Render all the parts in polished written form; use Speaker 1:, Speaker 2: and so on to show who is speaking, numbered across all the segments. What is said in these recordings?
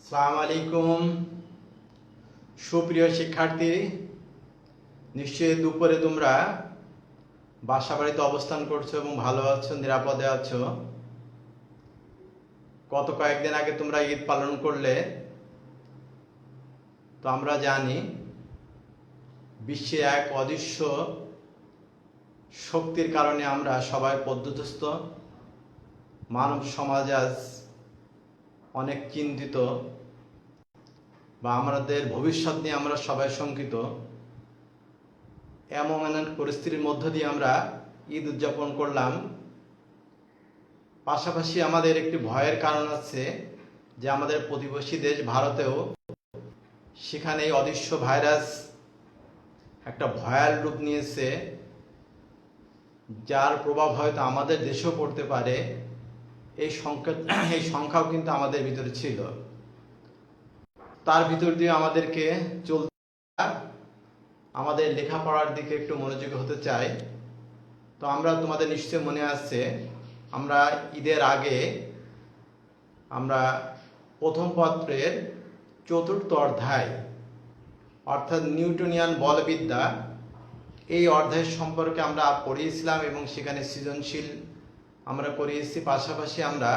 Speaker 1: আসসালামু আলাইকুম সুপ্রিয় শিক্ষার্থী, নিশ্চয়ই দুপুরে তোমরা বাসা বাড়িতে অবস্থান করছো এবং ভালো আছো, নিরাপদে আছো। গত কয়েকদিন আগে তোমরা ঈদ পালন করলে। তো আমরা জানি বিশ্বে এক অদৃশ্য শক্তির কারণে আমরা সবাই পদ্মস্থ, মানব সমাজ আজ অনেক চিন্তিত বা আমাদের ভবিষ্যৎ নিয়ে আমরা সবাই শঙ্কিত। এমন পরিস্থিতির মধ্য দিয়ে আমরা ঈদ উদযাপন করলাম। পাশাপাশি আমাদের একটি ভয়ের কারণ আছে যে আমাদের প্রতিবেশী দেশ ভারতেও সেখানে এই অদৃশ্য ভাইরাস একটা ভয়াল রূপ নিয়েছে, যার প্রভাব হয়তো আমাদের দেশেও পড়তে পারে। এই সংখ্যাও কিন্তু আমাদের ভিতরে ছিল। তার ভিতর দিয়ে আমাদেরকে চলতে, আমাদের লেখাপড়ার দিকে একটু মনোযোগী হতে চাই। তো আমরা তোমাদের নিশ্চয় মনে আছে, আমরা ঈদের আগে আমরা প্রথম পত্রের 4র্থ অধ্যায় অর্থাৎ নিউটনিয়ান বলবিদ্যা, এই অধ্যায় সম্পর্কে আমরা পড়িয়েছিলাম এবং সেখানে সৃজনশীল আমরা করিয়েছি। পাশাপাশি আমরা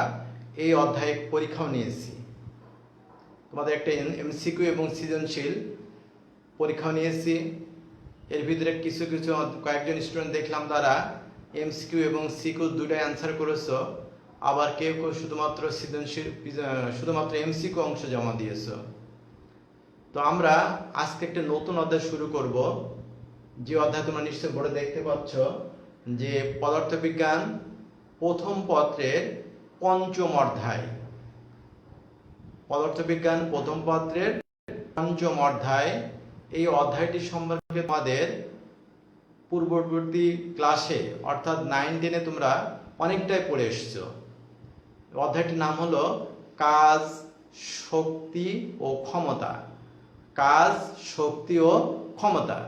Speaker 1: এই অধ্যায়ে পরীক্ষাও নিয়েছি। তোমাদের একটা এমসিকিউ এবং সৃজনশীল পরীক্ষাও নিয়েছি। এর ভিতরে কিছু কয়েকজন স্টুডেন্ট দেখলাম তারা এমসিকিউ এবং সিকিউ দুটাই অ্যান্সার করেছো, আবার কেউ কেউ শুধুমাত্র সৃজনশীল শুধুমাত্র এমসিকিউ অংশ জমা দিয়েছো। তো আমরা আজকে একটা নতুন অধ্যায় শুরু করব, যে অধ্যায় তোমরা নিশ্চয় বোর্ডে দেখতে পাচ্ছ, যে পদার্থবিজ্ঞান প্রথম পত্রের 5ম অধ্যায়। পদার্থবিজ্ঞান প্রথম পত্রের 5ম অধ্যায়। এই অধ্যায়টি সম্পর্কে তোমাদের পূর্ববর্তী ক্লাসে অর্থাৎ 9-10-এ তোমরা অনেকটাই পড়ে এসেছো। অধ্যায়টির নাম হলো কাজ, শক্তি ও ক্ষমতা। কাজ, শক্তি ও ক্ষমতা।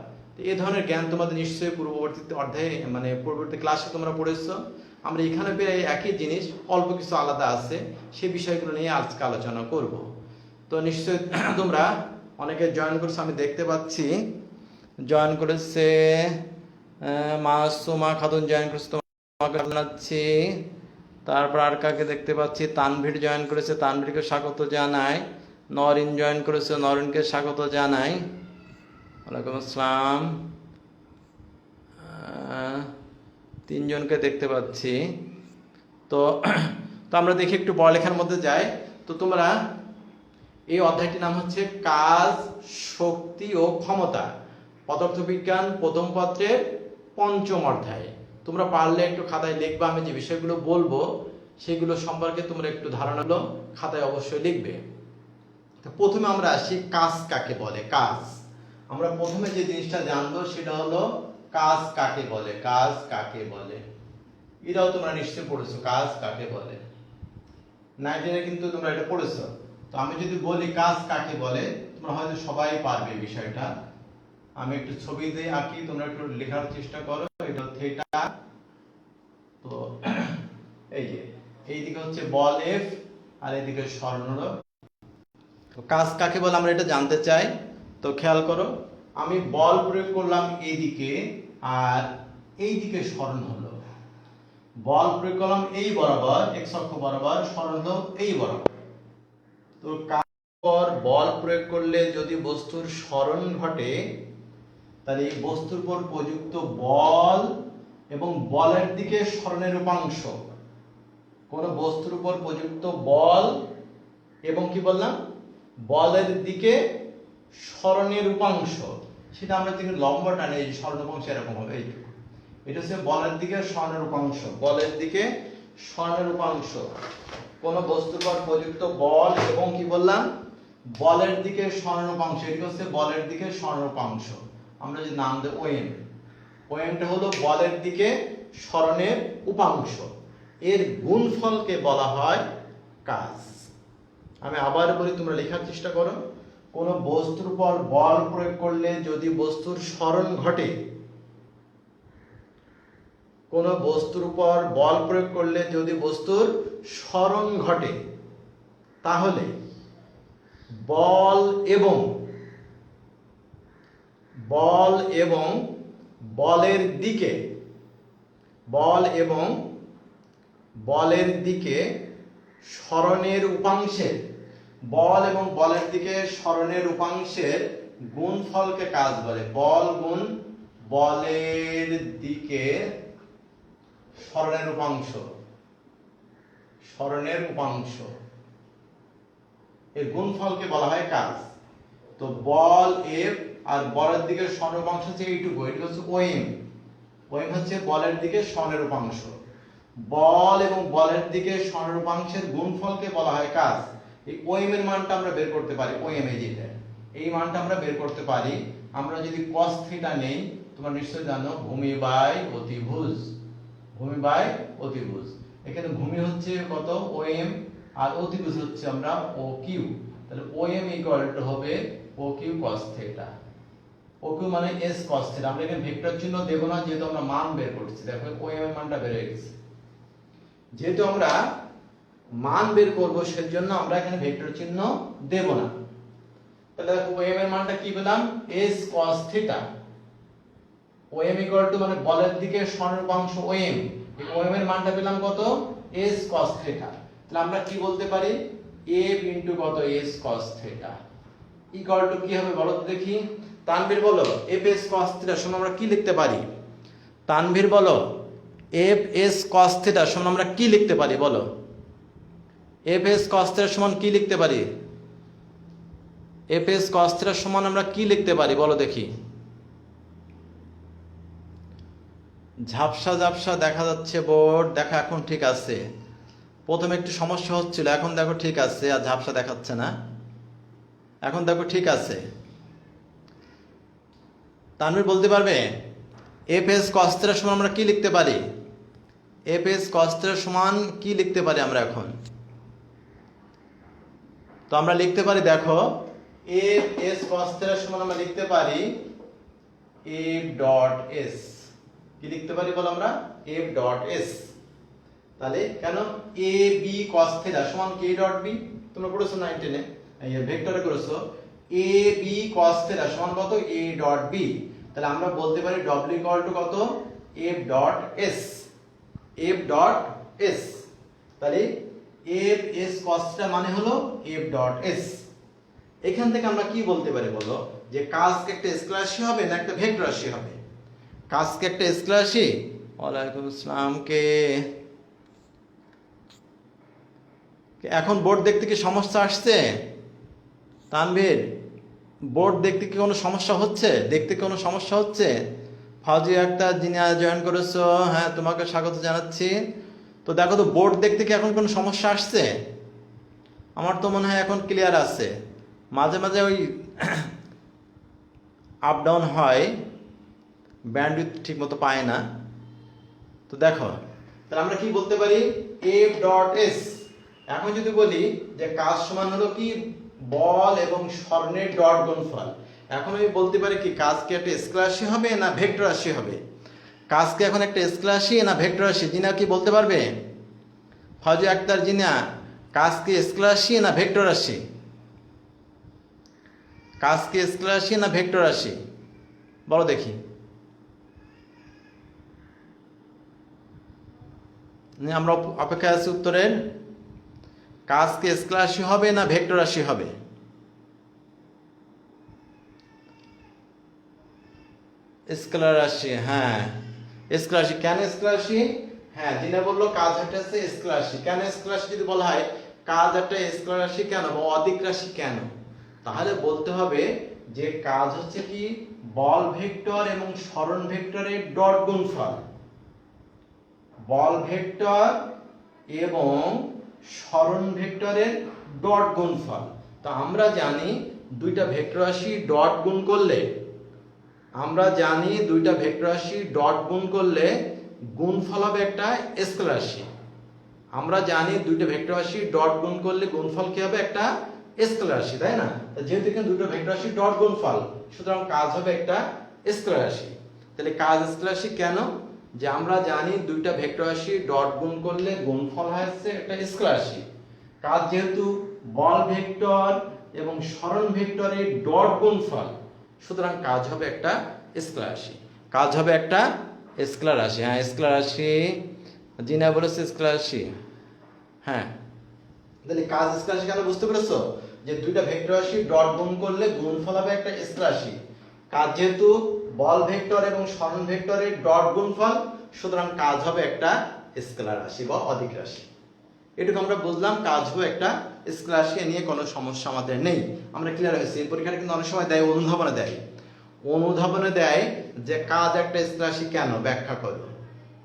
Speaker 1: এই ধরনের জ্ঞান তোমাদের নিশ্চয়ই পূর্ববর্তী অধ্যায়ে পূর্ববর্তী ক্লাসে তোমরা পড়েছো। আমরা এখানে প্রায় একই জিনিস, অল্প কিছু আলাদা আছে, সেই বিষয়গুলো নিয়ে আজকে আলোচনা করব। তো নিশ্চয়ই তোমরা অনেকে জয়েন করছো, আমি দেখতে পাচ্ছি জয়েন করেছে। মাসুমা খাতুন জয়েন করেছে, তোমাকে জানাচ্ছি। তারপর আর কাকে দেখতে পাচ্ছি, তানভীর জয়েন করেছে, তানভীরকে স্বাগত জানাই। নরিন জয়েন করেছে, নরিনকে স্বাগত জানাই। ওয়ালাইকুম আসসালাম। 3 জনকে দেখতে পাচ্ছি। তো আমরা দেখি একটু পড়ালেখার মধ্যে যাই। তো তোমরা এই অধ্যায়টির নাম হচ্ছে কাজ, শক্তি ও ক্ষমতা, পদার্থবিজ্ঞান প্রথম পত্রের 5ম অধ্যায়। তোমরা পারলে একটু খাতায় লিখবে। আমি যে বিষয়গুলো বলবো সেগুলো সম্পর্কে তোমরা একটু ধারণাগুলো খাতায় অবশ্যই লিখবে। তো প্রথমে আমরা আসি, কাজ কাকে বলে। কাজ, আমরা প্রথমে যে জিনিসটা জানবো সেটা হলো কাজ কাকে বলে। কাজ কাকে বলে এটাও তোমরা নিশ্চয় পড়েছো, কাজ কাকে বলে। 9-10-এ কিন্তু তোমরা এটা পড়েছো। তো আমি যদি বলি কাজ কাকে বলে, তোমরা হয়তো সবাই পারবে বিষয়টা। আমি একটু ছবি দিয়ে আঁকি, তোমরা একটু লেখার চেষ্টা করো। এটা থিটা, তো এই যে এইদিকে হচ্ছে বল এফ আর এইদিকে স্বর্ণরোধ। তো কাজ কাকে বলে আমরা এটা জানতে চাই। তো খেয়াল করো, আমি বল প্রয়োগ করলাম এইদিকে আর এইদিকে স্মরণ হলো। বল প্রয়োগ করলাম এই বরাবর, এক্স অক্ষ বরাবর, স্মরণ হলো এই বরাবর। তো বল প্রয়োগ করলে যদি বস্তুর স্মরণ ঘটে, তাহলে এই বস্তুর উপর প্রযুক্ত বল এবং বলের দিকে স্মরণের উপাংশ, কোন বস্তুর উপর প্রযুক্ত বল এবং কি বললাম, বলের দিকে স্মরণের উপাংশ, সেটা আমরা যদি লম্ব টানি, এই স্মরণ উপাংশ এরকম হবে। এইটুকু, এটা হচ্ছে বলের দিকে স্মরণের উপাংশ। বলের দিকে স্মরণের উপাংশ, কোন বস্তুর উপর প্রযুক্ত বল এবং কি বললাম, বলের দিকে স্মরণের উপাংশ, এটা হচ্ছে বলের দিকে স্মরণের উপাংশ। আমরা যে নাম দেব ওএম, ওএমটা হলো বলের দিকে স্মরণের উপাংশ। এর গুণফলকে বলা হয় কাজ। আমি আবার বলি, তোমরা লেখার চেষ্টা করো। কোন বস্তুর উপর বল প্রয়োগ করলে যদি বস্তুর স্মরণ ঘটে, কোন বস্তুর উপর বল প্রয়োগ করলে যদি বস্তুর স্মরণ ঘটে, তাহলে বল এবং বলের দিকে সরণের উপাংশের গুণফলকে কাজ বলে। বল গুণ বলের দিকে সরণের উপাংশ এর গুণফলকে বলা হয় কাজ। তো বল এফ আর বলের দিকে সরণের উপাংশ হচ্ছে এইটুকু, এটা হচ্ছে ওএম। ওএম হচ্ছে বলের দিকে সরণের উপাংশ। বল এবং বলের দিকে সরণের উপাংশের গুণফলকে বলা হয় কাজ। এই ওএম এর মানটা আমরা বের করতে পারি। ওএম এই মানটা আমরা বের করতে পারি। আমরা যদি cos থিটা নেই, তোমরা নিশ্চয়ই জানো ভূমি বাই অতিভুজ। এখানে ভূমি হচ্ছে কত ওএম আর অতিভুজ হচ্ছে আমরা ও কিউ। তাহলে ওএম ইকুয়াল টু হবে O Q cos theta. O Q মানে s cos থিটা। আমরা এখানে ভেক্টর চিহ্ন দেব না, যেহেতু আমরা মান বের করছি। দেখো ওএম এর মানটা বের হয়ে গেছে। যেহেতু আমরা মান বের করব, সেজন্য আমরা এখানে ভেক্টর চিহ্ন দেব না। তাহলে দেখো ওএম এর মানটা কি পেলাম, s cos theta. OM equal to মানে বলের দিকে সরণের উপাংশ ওএম, এই ওএম এর মানটা পেলাম কত, s cos থিটা। তাহলে আমরা কি বলতে পারি, f ইনটু কত s cos theta equal to কি হবে বলো তো দেখি। তানভীর বলো f s cos থিটা সমান আমরা কি লিখতে পারি? তানভীর বলো f s cos থিটা সমান আমরা কি লিখতে পারি বলো? f s cos থিটা সমান কি লিখতে পারি? f s cos থিটা সমান আমরা কি লিখতে পারি বলো দেখি। ঝাপসা দেখা যাচ্ছে বোর্ড, দেখা এখন ঠিক আছে। প্রথমে একটু সমস্যা হচ্ছিল, এখন দেখো ঠিক আছে, আর ঝাপসা দেখাচ্ছে না। এখন দেখো ঠিক আছে। তানভীর বলতে পারবে f s cos থিটা সমান আমরা কি লিখতে পারি? f s cos থিটা সমান কি লিখতে পারি আমরা এখন? তো আমরা লিখতে পারি দেখো f s cos থিটা সমান আমরা লিখতে পারি f ডট s। কি লিখতে পারি বলো আমরা? f dot s। তাহলে কেন a b cos থিটা সমান k ডট b, তোমরা পড়েছো 9 10 এ, এই ভেক্টরে করেছো। a b cos থিটা সমান কত, a ডট b। তাহলে আমরা বলতে পারি w ইকুয়াল টু কত, f dot s। f dot s। তাহলে f s cos থিটা মানে হলো f ডট s। এখান থেকে আমরা কি বলতে পারি বলো, যে কাজ কি একটা স্কেলার রাশি হবে না একটা ভেক্টর রাশি হবে? কাজ কি একটা স্কেলার রাশি? ওয়ালাইকুম আসসালাম। কে এখন বোর্ড দেখতে কি সমস্যা আসছে? তানভীর বোর্ড দেখতে কি কোনো সমস্যা হচ্ছে? দেখতে কোনো সমস্যা হচ্ছে? ফাউজি আক্তার যিনি জয়েন করেছো, হ্যাঁ তোমাকে স্বাগত জানাচ্ছি। তো দেখো তো বোর্ড দেখতে কি এখন কোনো সমস্যা আসছে? আমার তো মনে হয় এখন ক্লিয়ার আছে। মাঝে মাঝে ওই আপ ডাউন হয়, ব্যান্ডউইথ ঠিক মতো পায় না। তো দেখো তাহলে আমরা কি বলতে পারি, f ডট s। এখন যদি বলি যে কাজ সমান হলো কি বল এবং সরণের ডট গুণফল, এখন আমি বলতে পারি কি কাজ কি একটা স্কেলার রাশি হবে না ভেক্টর রাশি হবে? কাজ কি এখন একটা স্কেলার রাশি না ভেক্টর রাশি? জিনা কি বলতে পারবে? ফাউজি আক্তার জিনা, কাজ কি স্কেলার রাশি না ভেক্টর রাশি? কাজ কি স্কেলার রাশি না ভেক্টর রাশি বলো দেখি। আমরা অপেক্ষায় আছি উত্তরের। কাজ কি স্কেলার রাশি হবে না ভেক্টর রাশি হবে? স্কেলার রাশি, হ্যাঁ স্কেলার রাশি। কেন স্কেলার রাশি? হ্যাঁ জিনা বললো কাজ একটা স্কেলার রাশি। কেন স্কেলার রাশি যদি বলা হয় কাজ একটা স্কেলার রাশি কেন বা অদিক রাশি কেন, তাহলে বলতে হবে যে কাজ হচ্ছে কি বল ভেক্টর এবং সরণ ভেক্টরের ডট গুণফল। বল ভেক্টর এবং সরণ ভেক্টরের ডট গুণফল। তো আমরা জানি দুইটা ভেক্টর রাশি ডট গুণ করলে, গুণফল হবে একটা স্কেলার রাশি। আমরা জানি দুইটা ভেক্টর রাশি ডট গুণ করলে গুণফল কি হবে, একটা স্কেলার রাশি, তাই না? যেহেতু এখানে দুটো ভেক্টর রাশি ডট গুণফল, সুতরাং কাজ হবে একটা স্কেলার রাশি। তাহলে কাজ স্কেলার রাশি কেন? যে আমরা জানি দুইটা ভেক্টর রাশি ডট গুণ করলে গুণফল হচ্ছে একটা স্কেলার রাশি। কাজ যেহেতু বল ভেক্টর এবং সরণ ভেক্টরের ডট গুণফল, সুতরাং কাজ হবে একটা স্কেলার রাশি। কাজ হবে একটা স্কেলার রাশি। হ্যাঁ স্কেলার রাশি, জিনা বলেছে স্কেলার রাশি। হ্যাঁ তাহলে কাজ স্কেলার রাশি কেন বুঝতে পেরেছো? যে দুইটা ভেক্টর রাশি ডট গুণ করলে গুণফল হবে একটা স্কেলার রাশি। কাজ যেহেতু বল ভেক্টর এবং সরণ ভেক্টরের ডট গুণফল, সুতরাং কাজ হবে একটা স্কেলার রাশি বা অধিক রাশি। এটুকু আমরা বুঝলাম, কাজ হবে একটা স্কেলার রাশি, নিয়ে কোনো সমস্যা আমাদের নেই, আমরা ক্লিয়ার হয়েছি। এই পরীক্ষাটা কিন্তু অনেক সময় দেয় অনুধাবনে দেয়, অনুধাবনে দেয় যে কাজ একটা স্কেলার রাশি কেন ব্যাখ্যা করো,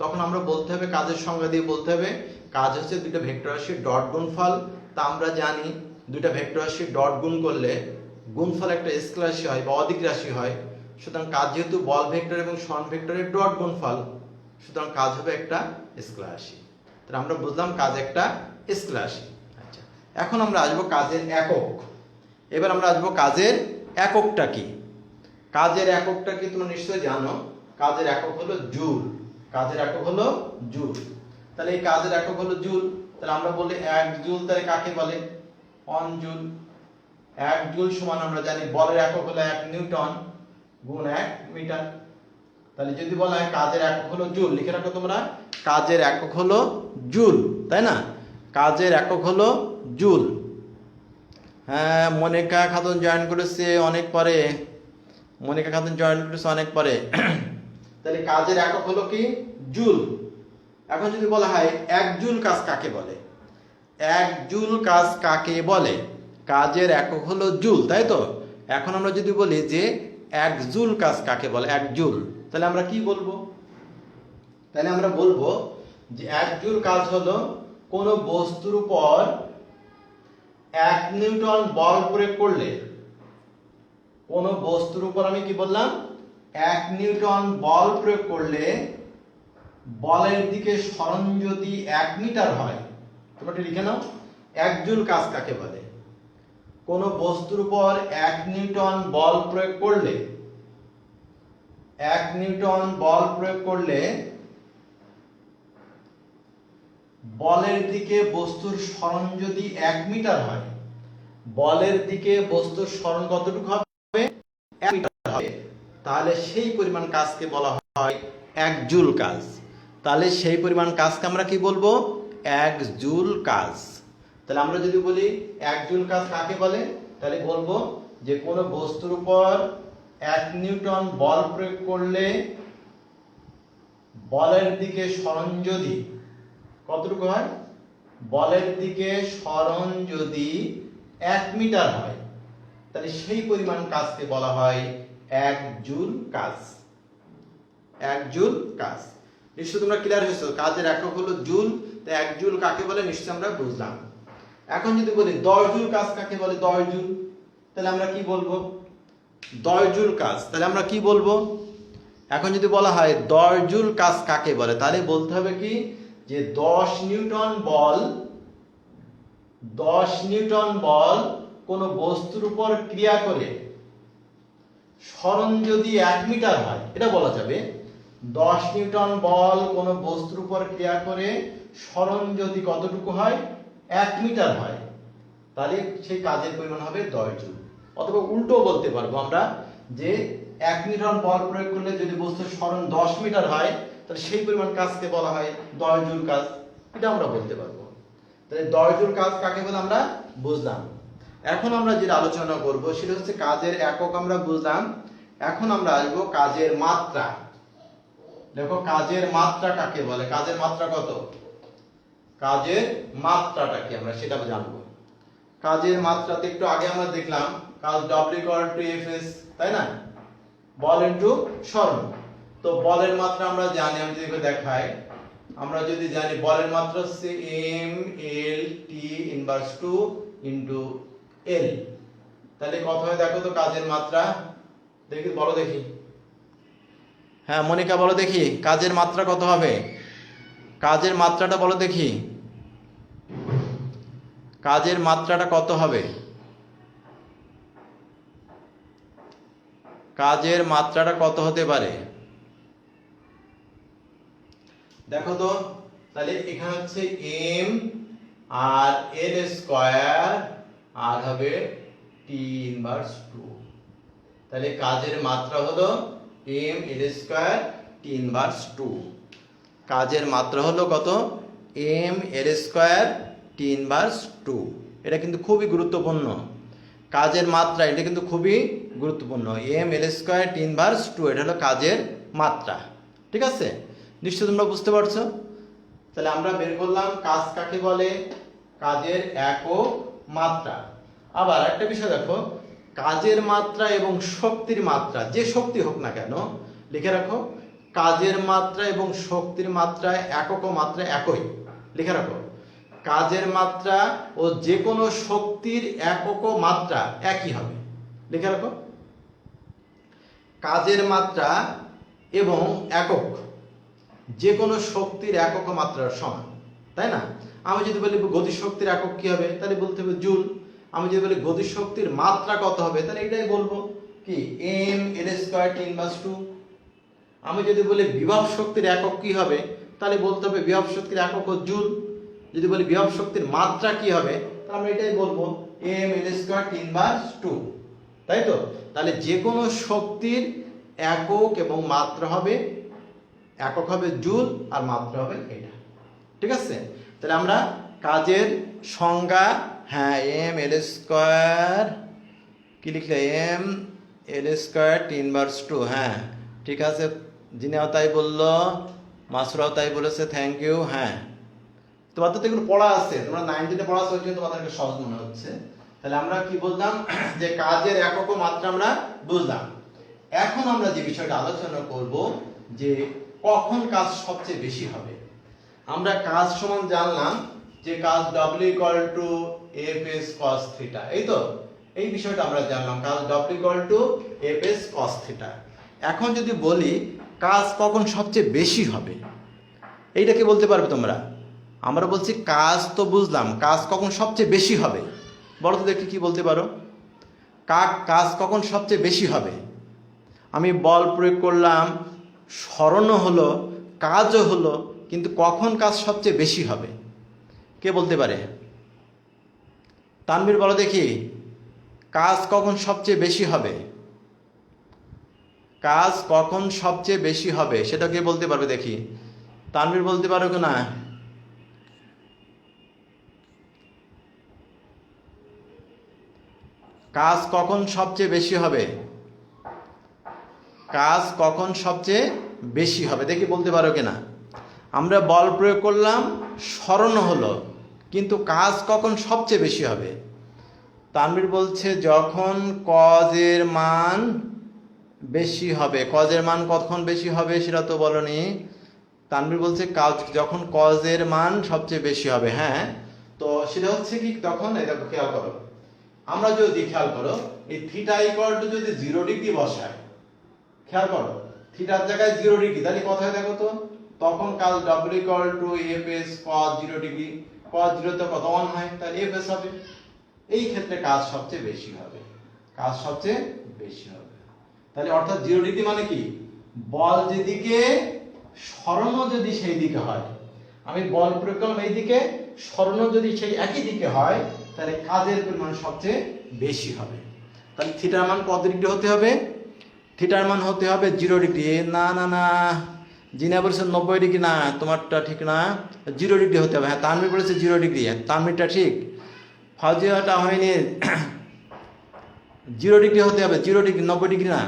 Speaker 1: তখন আমরা বলতে হবে কাজের সংজ্ঞা দিয়ে বলতে হবে কাজ হচ্ছে দুটো ভেক্টর রাশির ডট গুণফল। তা আমরা জানি দুইটা ভেক্টর রাশির ডট গুণ করলে গুণফল একটা স্কেলার রাশি হয় বা অধিক রাশি হয়। সুতরাং কাজ যেহেতু বল ভেক্টর এবং সরণ ভেক্টরের ডট গুণফল, সুতরাং কাজ হবে একটা স্কেলার রাশি। তাহলে আমরা বুঝলাম কাজ একটা স্কেলার রাশি। আচ্ছা, এখন আমরা আসবো কাজের একক। এবার আমরা আসবো কাজের এককটা কি। কাজের এককটা কি তোমরা নিশ্চয়ই জানো, কাজের একক হলো জুল। কাজের একক হলো জুল। তাহলে এই কাজের একক হলো জুল। তাহলে আমরা বলি 1 জুল, তাহলে কাকে বলে? 1 জুল। 1 জুল সমান আমরা জানি বলের একক হলো 1 নিউটন গুণ 1 মিটার। তাহলে যদি বলা হয় কাজের একক হলো জুল, লিখে রাখো তোমরা, কাজের একক হলো জুল, তাই না? কাজের একক হলো জুল। হ্যাঁ মনিকা খাতুন জয়েন করেছে অনেক পরে, মনিকা খাতুন জয়েন করেছে অনেক পরে। তাহলে কাজের একক হলো কি? জুল। এখন যদি বলা হয় 1 জুল কাজ কাকে বলে? 1 জুল কাজ কাকে বলে? কাজের একক হলো জুল, তাই তো? এখন আমরা যদি বলি যে 1 জুল কাজ কাকে বলে, 1 জুল, তাহলে আমরা কি বলবো? তাহলে আমরা বলবো যে 1 জুল কাজ হলো কোন বস্তুর উপর 1 নিউটন বল প্রয়োগ করলে, কোন বস্তুর উপর আমি কি বললাম? 1 নিউটন বল প্রয়োগ করলে বলের দিকে সরণ যদি 1 মিটার হয়, তোমরা লিখে নাও 1 জুল কাজ কাকে বলে? কোন বস্তুর উপর 1 নিউটন বল প্রয়োগ করলে, 1 নিউটন বল প্রয়োগ করলে বলের দিকে বস্তুর সরণ যদি 1 মিটার হয়, বলের দিকে বস্তুর সরণ কতটুকু হবে? 1 মিটার হবে। তাহলে সেই পরিমাণ কাজকে বলা হয় 1 জুল কাজ। তাহলে সেই পরিমাণ কাজকে আমরা কি বলবো? 1 জুল কাজ। তাহলে আমরা যদি বলি 1 জুল কাজ কাকে বলে, তাহলে বলবো যে কোনো বস্তুর উপর 1 নিউটন বল প্রয়োগ করলে বলের দিকে সরণ যদি কতটুকু হয়? বলের দিকে সরণ যদি 1 মিটার হয়, তাহলে সেই পরিমাণ কাজকে বলা হয় 1 জুল কাজ। 1 জুল কাজ। নিশ্চয় তোমরা ক্লিয়ার হয়েছো, কাজের একক হলো জুল। তো 1 জুল কাকে বলে নিশ্চয় আমরা বুঝলাম। এখন যদি বলি 10 জুল কাজ কাকে বলে? 10 জুল, তাহলে আমরা কি বলবো? 10 জুল কাজ, তাহলে আমরা কি বলবো? এখন যদি বলা হয় 10 জুল কাজ কাকে বলে, তাহলে বলতে হবে কি যে 10 নিউটন বল, 10 নিউটন বল কোন বস্তুর উপর ক্রিয়া করে সরণ যদি 1 মিটার হয়, এটা বলা যাবে 10 নিউটন বল কোন বস্তুর উপর ক্রিয়া করে সরণ যদি কতটুকু হয়? 1 মিটার হয়, তাহলে সেই কাজের পরিমাণ হবে 10 জুল। অথবা উল্টো বলতে পারবো আমরা যে 1 নিউটন বল প্রয়োগ করলে যদি বস্তুর সরণ 10 মিটার হয়, তাহলে সেই পরিমাণ কাজকে বলা হয় 10 জুল কাজ, এটা আমরা বলতে পারবো। তাহলে 10 জুল কাজ কাকে বলে আমরা বুঝলাম। এখন আমরা যেটা আলোচনা করব সেটা হচ্ছে কাজের একক আমরা বুঝলাম। এখন আমরা আসবো কাজের মাত্রা। দেখো কাজের মাত্রা কাকে বলে? কাজের মাত্রা কত? কাজের মাত্রাটা কি আমরা সেটা জানবো। কাজের মাত্রাতে একটু আগে আমরা দেখলাম কাজ W=Fs, তাই না? বল ইনটু সরণ। তো বলের মাত্রা আমরা জানি, আমি যদি দেখাই, আমরা যদি জানি বলের মাত্রা হচ্ছে mL/T⁻² ইনটু L। তাহলে কত হয় দেখো তো কাজের মাত্রা, দেখি বলো দেখি। হ্যাঁ মনিকা বলো দেখি কাজের মাত্রা কত হবে? কাজের মাত্রাটা বলো দেখি, কাজের মাত্রাটা কত হবে? কাজের মাত্রাটা কত হতে পারে দেখো তো। তাহলে এখানে হচ্ছে m আর l স্কয়ার আর হবে টি ইনভার্স 2। তাহলে কাজের মাত্রা হলো m l স্কয়ার টি ইনভার্স 2। কাজের মাত্রা হলো কত? m l স্কয়ার টি ইনভার্স 2। এটা কিন্তু খুবই গুরুত্বপূর্ণ। কাজের মাত্রা এটা কিন্তু খুবই গুরুত্বপূর্ণ। m l স্কয়ার টি ইনভার্স 2 এটা হলো কাজের মাত্রা। ঠিক আছে, নিশ্চয়ই তোমরা বুঝতে পারছো। তাহলে আমরা বের করলাম কাজ কাকে বলে, কাজের একক মাত্রা। আবার একটা বিষয় দেখো, কাজের মাত্রা এবং শক্তির মাত্রা, যে শক্তি হোক না কেন, লিখে রাখো কাজের মাত্রা এবং শক্তির মাত্রা একক ও মাত্রা একই। লিখে রাখো কাজের মাত্রা ও যে কোনো শক্তির একক ও মাত্রা একই হবে। লিখে রাখো কাজের মাত্রা এবং একক যে কোনো শক্তির একক ও মাত্রার সমান, তাই না? আমি যদি বলি গতিশক্তির একক কি হবে, তাহলে বলতে হবে জুল। আমি যদি বলি গতিশক্তির মাত্রা কত হবে, তাহলে এটাই বলবো কি m l স্কয়ার টি ইনভার্স 2। আমি যদি বলি বিভব শক্তির একক কি হবে, তাহলে বলতে হবে বিভব শক্তির একক ও জুল। যদি বলি বিভব শক্তির মাত্রা কি হবে, তাহলে আমরা এটাই বলবো m l স্কয়ার টি ইনভার্স 2, তাই তো? তাহলে যে কোনো শক্তির একক এবং মাত্রা হবে, একক হবে জুল আর মাত্রা হবে এটা। ঠিক আছে, তাহলে আমরা কাজের সংজ্ঞা, হ্যাঁ m l স্কয়ার কি লিখলে m l স্কয়ার টি ইনভার্স 2। হ্যাঁ ঠিক আছে, জিনাও তাই বললো, মাসুরাও তাই বলেছে, থ্যাংক ইউ। হ্যাঁ তোমাদের তো এগুলো পড়া আছে, তোমরা 9তে পড়া আছে, ওই জন্য তোমাদেরকে সহজ মনে হচ্ছে। তাহলে আমরা কি বললাম যে কাজের একক ও মাত্রা আমরা বুঝলাম। এখন আমরা যে বিষয়টা আলোচনা করব যে কখন কাজ সবচেয়ে বেশি হবে। আমরা কাজ সমান জানলাম যে কাজ W equal to Fs cos θ, এই তো এই বিষয়টা আমরা জানলাম, কাজ W equal to Fs cos θ। এখন যদি বলি কাজ কখন সবচেয়ে বেশি হবে, এইটা কি বলতে পারবে তোমরা? আমরা বলছি কাজ তো বুঝলাম, কাজ কখন সবচেয়ে বেশি হবে, বলো তো দেখি কি বলতে পারো। কাজ কখন সবচেয়ে বেশি হবে? আমি বল প্রয়োগ করলাম, স্মরণও হলো, কাজও হলো, কিন্তু কখন কাজ সবচেয়ে বেশি হবে কে বলতে পারে? তানভীর বলো দেখি, কাজ কখন সবচেয়ে বেশি হবে? কাজ কখন সবচেয়ে বেশি হবে সেটা কে বলতে পারবে দেখি? তানভীর বলতে পারো কি না? কাজ কখন সবচেয়ে বেশি হবে? কাজ কখন সবচেয়ে বেশি হবে দেখি বলতে পারো কিনা? আমরা বল প্রয়োগ করলাম, স্মরণ হলো, কিন্তু কাজ কখন সবচেয়ে বেশি হবে? তানভীর বলছে যখন কজের মান বেশি হবে। কজের মান কখন বেশি হবে সেটা তো বলনি। তানভীর বলছে কাজ যখন কজের মান সবচেয়ে বেশি হবে। হ্যাঁ, তো সেটা হচ্ছে কি তখন, এই দেখো খেয়াল করো, আমরা যদি খেয়াল করো এই থিটা ইকুয়াল টু যদি 0 ডিগ্রি বসাই, খেয়াল করো থিটার জায়গায় 0 ডিগ্রি, তাহলে কোথায় দেখো তো, তখন কাজ W equal to Fs cos 0 degree, cos 0 তে কত 1 হয়, তাহলে Fs হবে। এই ক্ষেত্রে কাজ সবচেয়ে বেশি হবে, কাজ সবচেয়ে বেশি হবে। তাহলে অর্থাৎ 0 ডিগ্রি মানে কি, বল যেদিকে সরণ যদি সেই দিকে হয়, আমি বল প্রয়োগ করলাম এই দিকে, সরণ যদি সেই একই দিকে হয়, তাহলে কাজের পরিমাণ সবচেয়ে বেশি হবে। তাহলে থিটার মান কত ডিগ্রি হতে হবে? থিটার মান হতে হবে 0 ডিগ্রি। না না না, জিনা বলেছে 90 ডিগ্রি, না তোমারটা ঠিক না, 0 ডিগ্রি হতে হবে। হ্যাঁ তানভীর বলেছে 0 ডিগ্রি, তানভীরটা ঠিক, ফাজিয়াটা হয়নি। 0 ডিগ্রি হতে হবে, 0 ডিগ্রি, 90 ডিগ্রি না।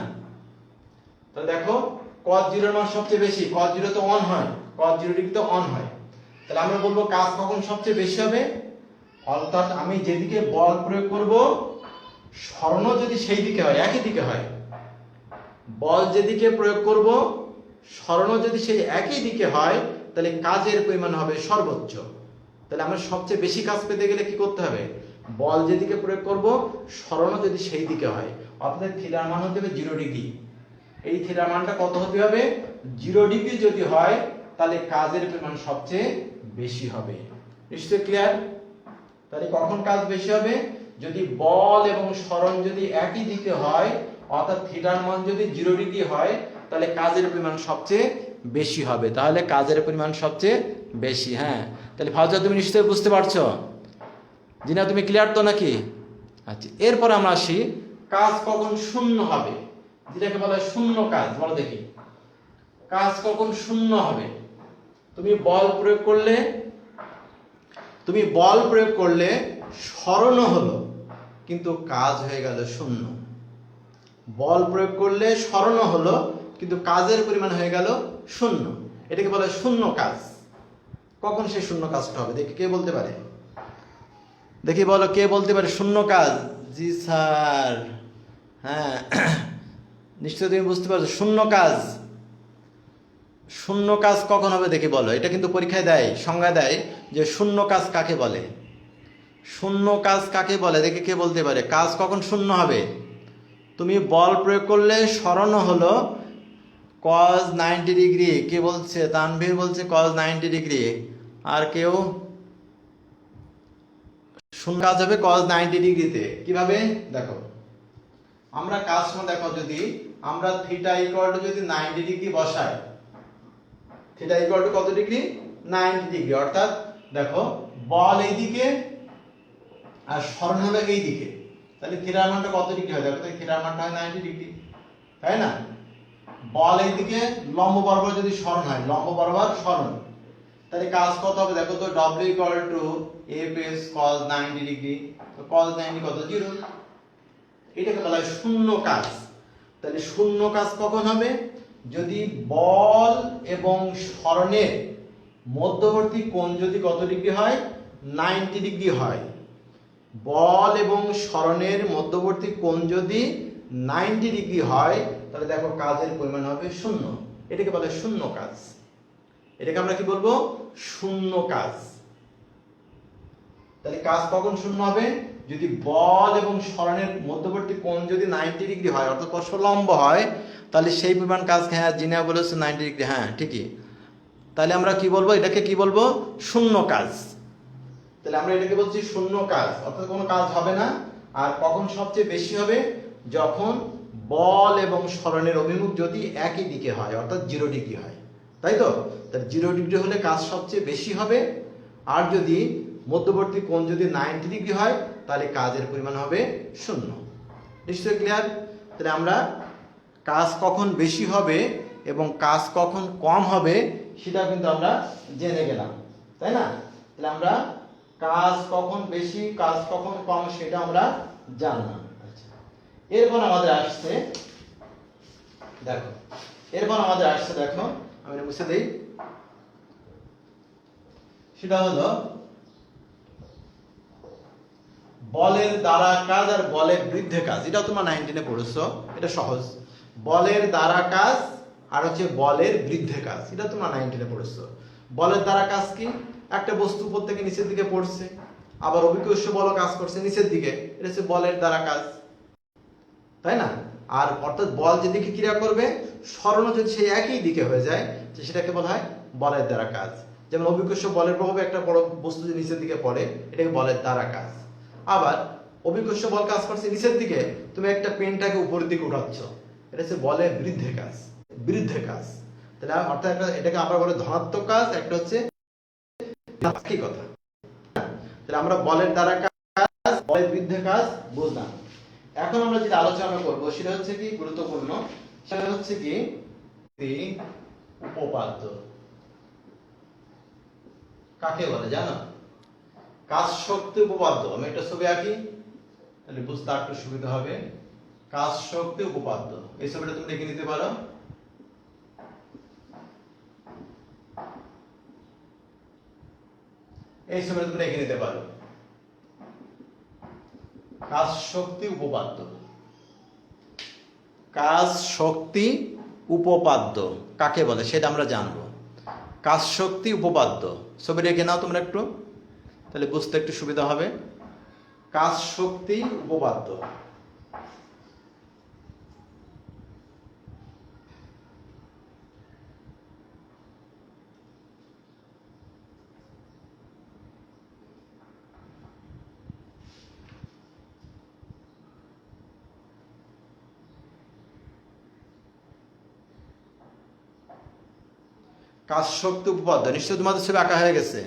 Speaker 1: তো দেখো cos 0 এর মান সবচেয়ে বেশি, cos 0 তো 1 হয়, cos 0 ডিগ্রি তো 1 হয়। তাহলে আমরা বলবো কাজ কখন সবচেয়ে বেশি হবে, অর্থাৎ আমি যেদিকে বল প্রয়োগ করব সরণ যদি সেই দিকে হয়, একই দিকে হয়, বল যেদিকে প্রয়োগ করব সরণ যদি সেই একই দিকে হয়, তাহলে কাজের পরিমাণ হবে সর্বোচ্চ। তাহলে আমরা সবচেয়ে বেশি কাজ পেতে গেলে কি করতে হবে, বল যেদিকে প্রয়োগ করব সরণ যদি সেই দিকে হয়, অর্থাৎ থিটার মান হতে হবে 0 ডিগ্রি। এই থিটার মানটা কত হতে হবে, 0 ডিগ্রি যদি হয়, তাহলে কাজের পরিমাণ সবচেয়ে বেশি হবে। নিশ্চয়ই ক্লিয়ার? তাহলে কখন কাজ বেশি হবে, যদি বল এবং সরণ যদি একই দিকে হয়, অর্থাৎ থিটার মান যদি 0 ডিগ্রি হয়, তাহলে কাজের পরিমাণ সবচেয়ে বেশি হবে। তাহলে কাজের পরিমাণ সবচেয়ে বেশি। হ্যাঁ, তাহলে ফাউজা তুমি নিশ্চয়ই বুঝতে পারছো? জিনা তুমি ক্লিয়ার তো নাকি? আচ্ছা, এরপর আমরা আসি কাজ কখন শূন্য হবে, যেটাকে বলা হয় শূন্য কাজ। বলো দেখি, কাজ কখন শূন্য হবে? তুমি বল প্রয়োগ করলে সরণ হলো, কিন্তু কাজ হয়ে গেল শূন্য। বল প্রয়োগ করলে সরণ হলো, কিন্তু কাজের পরিমাণ হয়ে গেল শূন্য। এটাকে বলা হয় শূন্য কাজ। কখন সেই শূন্য কাজটা হবে? দেখি কে বলতে পারে, দেখি বলো কে বলতে পারে শূন্য কাজ। জি স্যার, হ্যাঁ নিশ্চয়ই তুমি বুঝতে পারছো শূন্য কাজ। শূন্য কাজ কখন হবে দেখি বলো। এটা কিন্তু পরীক্ষায় দেয়, সংজ্ঞা দেয় যে শূন্য কাজ কাকে বলে। শূন্য কাজ কাকে বলে দেখি কে বলতে পারে। কাজ কখন শূন্য হবে? তুমি বল প্রয়োগ করলে সরণ হলো cos 90 ডিগ্রি। কে বলছে? তানভীর বলছে cos 90 ডিগ্রি। আর কেউ? শূন্য কাজ হবে cos 90 ডিগ্রিতে। কিভাবে দেখো, আমরা কাজ সময় দেখো, যদি আমরা থিটা ইকুয়াল টু যদি 90 ডিগ্রি বসাই, থিটা ইকুয়াল টু কত ডিগ্রি? 90 ডিগ্রি। অর্থাৎ দেখো বল এইদিকে আর সরণ হলো এইদিকে, তাহলে থিটার মানটা কত ডিগ্রি হয়? দেখো তো থিটার মানটা হয় 90 ডিগ্রি, তাই না? বল এইদিকে লম্ব বরাবর যদি সরণ হয়, লম্ব বরাবর সরণ, তাহলে কাজ কত হবে? দেখো তো w equal to f is cos 90 degree. তো cos 90 কত? 0। এটাকে বলা হয় শূন্য কাজ। তাহলে শূন্য কাজ কখন হবে? যদি বল এবং সরণের মধ্যবর্তী কোণ যদি কত ডিগ্রি হয়? 90 ডিগ্রি হয়। বল এবং সরণের মধ্যবর্তী কোণ যদি 90 ডিগ্রি হয়, তাহলে দেখো কাজের পরিমাণ হবে শূন্য। এটাকে বলা হয় শূন্য কাজ। এটাকে আমরা কি বলবো? শূন্য কাজ। তাহলে কাজ কখন শূন্য হবে? যদি বল এবং সরণের মধ্যবর্তী কোণ যদি 90 ডিগ্রি হয়, অর্থাৎ লম্ব হয়, তাহলে সেই পরিমাণ কাজ। হ্যাঁ জিনা বলেছে 90 ডিগ্রি, হ্যাঁ ঠিকই। তাহলে আমরা কি বলবো? এটাকে কি বলবো? শূন্য কাজ। তাহলে আমরা এটাকে বলছি শূন্য কাজ, অর্থাৎ কোনো কাজ হবে না। আর কখন সবচেয়ে বেশি হবে? যখন বল এবং সরণের অভিমুখ যদি একই দিকে হয়, অর্থাৎ 0 ডিগ্রি হয়, তাই তো? তাহলে 0 ডিগ্রি হলে কাজ সবচেয়ে বেশি হবে। আর যদি মধ্যবর্তী কোণ যদি 90 ডিগ্রি হয়, তাহলে কাজের পরিমাণ হবে শূন্য। নিশ্চয়ই ক্লিয়ার? তাহলে আমরা কাজ কখন বেশি হবে এবং কাজ কখন কম হবে সেটা কিন্তু আমরা জেনে গেলাম, তাই না? তাহলে আমরা কাজ কখন বেশি কাজ কখন কম সেটা আমরা জানলাম। আচ্ছা, এরপর আমাদের আসছে দেখো, দেখো আমি মুছে দেই। সেটা হলো বলের দ্বারা কাজ আর বলের বৃদ্ধে কাজ। এটা তোমরা 19-এ পড়েছো, এটা সহজ। বলের দ্বারা কাজ আর হচ্ছে বলের বৃদ্ধে কাজ, এটা তোমরা 19-এ পড়েছো। বলের দ্বারা কাজ কি? একটা বস্তু উপর থেকে নিচের দিকে পড়ছে, আবার অভিকর্ষ বল কাজ করছে নিচের দিকে, এটা হচ্ছে বলের দ্বারা কাজ, তাই না? আর অর্থাৎ বল যেদিকে ক্রিয়া করবে, সরণ যদি সেই একই দিকে হয়ে যায়, সেটাকে বলা হয় বলের দ্বারা কাজ। যেমন অভিকর্ষ বলের প্রভাবে একটা বড় বস্তু যদি নিচের দিকে পড়ে, এটাকে বলের দ্বারা কাজ। আবার অভিকর্ষ বল কাজ করছে নিচের দিকে, তুমি একটা পেনটাকে উপরের দিকে উঠাচ্ছ, এটা হচ্ছে বলের বৃদ্ধে কাজ। তাহলে অর্থাৎ এটাকে আমরা বলে ধনাত্মক কাজ, একটা হচ্ছে কি কথা। তাহলে আমরা বলের দ্বারা কাজ, বলের বৃদ্ধে কাজ বুঝলাম। এখন আমরা যেটা আলোচনা করব সেটা হচ্ছে কি গুরুত্বপূর্ণ, সেটা হচ্ছে কি উপপাদ্য কাকে বলে জানো? কাজ শক্তি উপপাদ্য। আমি একটা ছবি আঁকি, তাহলে বুঝতে একটু সুবিধা হবে। কাজ শক্তি উপপাদ্য, এই ছবিটা তুমি দেখে নিতে পারো। এই ছবিটা তুমি দেখে নিতে পারো। কাজ শক্তি উপপাদ্য। কাজ শক্তি উপপাদ্য কাকে বলে সেটা আমরা জানবো। কাজ শক্তি উপপাদ্য ছবি রেখে নাও তোমরা একটু, তাহলে বুঝতে একটু সুবিধা হবে। কাজ শক্তি উপপাদ্য। কাজ শক্তি উপপাদ্য নিশ্চয়ই তোমাদের ছবি আঁকা হয়ে গেছে।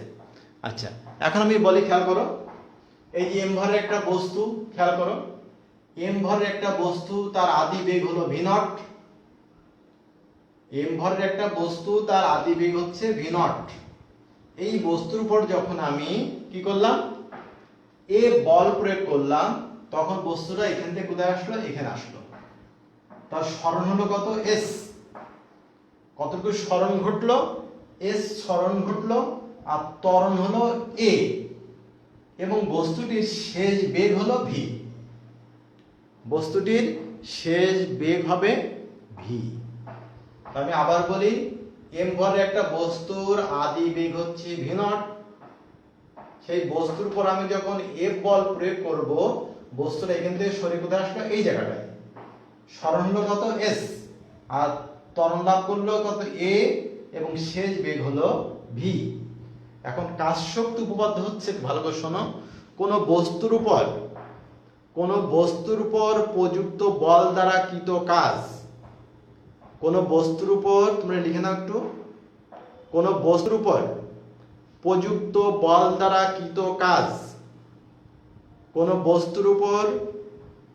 Speaker 1: আচ্ছা, এখন আমি বলি, খেয়াল করো। এই যে এম ভরের একটা বস্তু, খেয়াল করো, এম ভরের একটা বস্তু, তার আদি বেগ হলো ভি নট। এম ভরের একটা বস্তু, তার আদি বেগ হচ্ছে ভি নট। এই বস্তুর উপর যখন আমি কি করলাম, এ বল প্রয়োগ করলাম, তখন বস্তুটা এখান থেকে কোথায় আসলো, এখানে আসলো। তার সরণ হলো কত, এস। কতটুকু সরণ ঘটলো, এস সরণ ঘটলো, আর ত্বরণ হলো এ, এবং বস্তুটির শেষ বেগ হলো ভি। বস্তুটির শেষ বেগ হবে ভি। আমি আবার বলি, এম ভরের একটা বস্তুর আদি বেগ হচ্ছে ভি নট। সেই বস্তুর উপর আমি যখন এফ বল প্রয়োগ করব, বস্তুটা এখান থেকে সরে কোথায় আসলো, এই জায়গাটায়। সরণ হলো কত, এস, আর ত্বরণ লাভ করলো কত, এ, এবং শেষ বেগ হলো ভি। এখন কাজ শক্তি উপপাদ্য হচ্ছে, ভালো করে শোনো, কোন বস্তুর উপর প্রযুক্ত বল দ্বারা কৃত কাজ, কোন বস্তুর উপর, তোমরা লিখে নাও একটু, কোন বস্তুর উপর প্রযুক্ত বল দ্বারা কৃত কাজ, কোন বস্তুর উপর